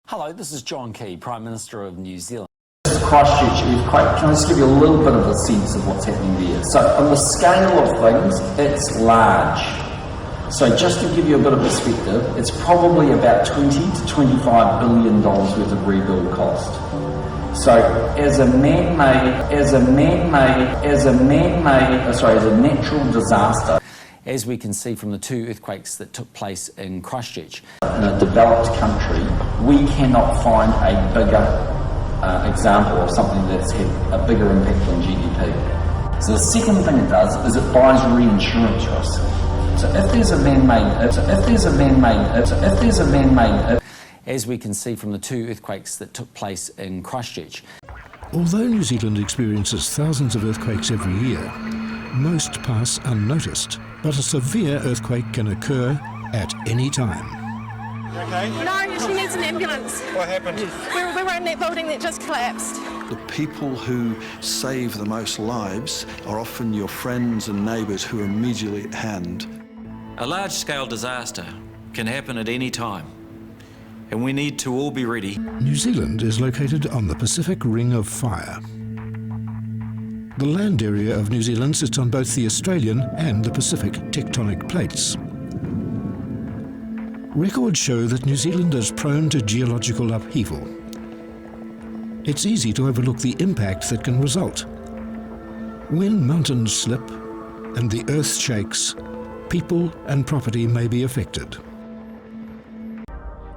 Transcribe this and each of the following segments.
Hello, this is John Key, Prime Minister of New Zealand. Christchurch earthquake, can I just give you a little bit of a sense of what's happening there? So on the scale of things, it's large. So just to give you a bit of perspective, it's probably about $20 to $25 billion worth of rebuild cost. So as a natural disaster, As we can see from the two earthquakes that took place in Christchurch, in a developed country, we cannot find a bigger example of something that's had a bigger impact on GDP. So the second thing it does is it buys reinsurance risk. So if there's a man-made, as we can see from the two earthquakes that took place in Christchurch. Although New Zealand experiences thousands of earthquakes every year, most pass unnoticed, but a severe earthquake can occur at any time. Okay. No, she needs an ambulance. What happened? We were in that building that just collapsed. The people who save the most lives are often your friends and neighbours who are immediately at hand. A large-scale disaster can happen at any time, and we need to all be ready. New Zealand is located on the Pacific Ring of Fire. The land area of New Zealand sits on both the Australian and the Pacific tectonic plates. Records show that New Zealand is prone to geological upheaval. It's easy to overlook the impact that can result. When mountains slip and the earth shakes, people and property may be affected.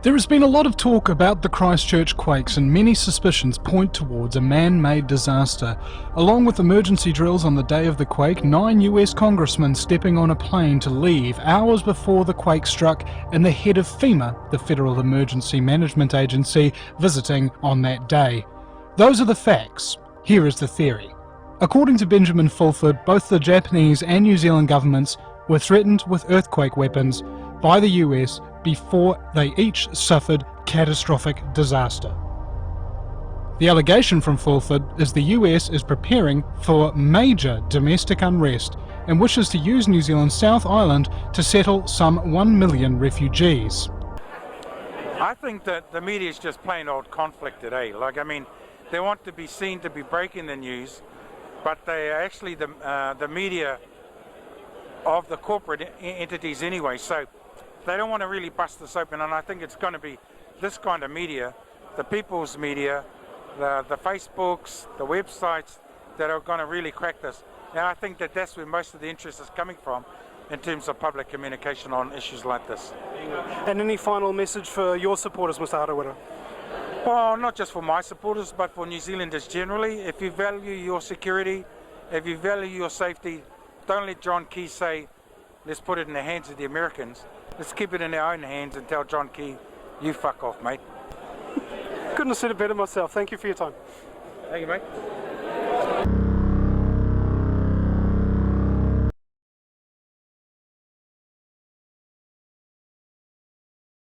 There has been a lot of talk about the Christchurch quakes, and many suspicions point towards a man-made disaster. Along with emergency drills on the day of the quake, 9 US congressmen stepping on a plane to leave hours before the quake struck, and the head of FEMA, the Federal Emergency Management Agency, visiting on that day. Those are the facts. Here is the theory. According to Benjamin Fulford, both the Japanese and New Zealand governments were threatened with earthquake weapons by the US before they each suffered catastrophic disaster. The allegation from Fulford is the US is preparing for major domestic unrest and wishes to use New Zealand's South Island to settle some 1 million refugees. I think that the media is just plain old conflict today. They want to be seen to be breaking the news, but they are actually the media of the corporate entities anyway. So they don't want to really bust this open, and I think it's going to be this kind of media, the people's media, the Facebooks, the websites, that are going to really crack this. And I think that that's where most of the interest is coming from in terms of public communication on issues like this. And any final message for your supporters, Mr. Harawira? Well, not just for my supporters, but for New Zealanders generally. If you value your security, if you value your safety, don't let John Key say, let's put it in the hands of the Americans. Let's keep it in our own hands and tell John Key, you fuck off, mate. Couldn't have said it better myself. Thank you for your time. Thank you, mate.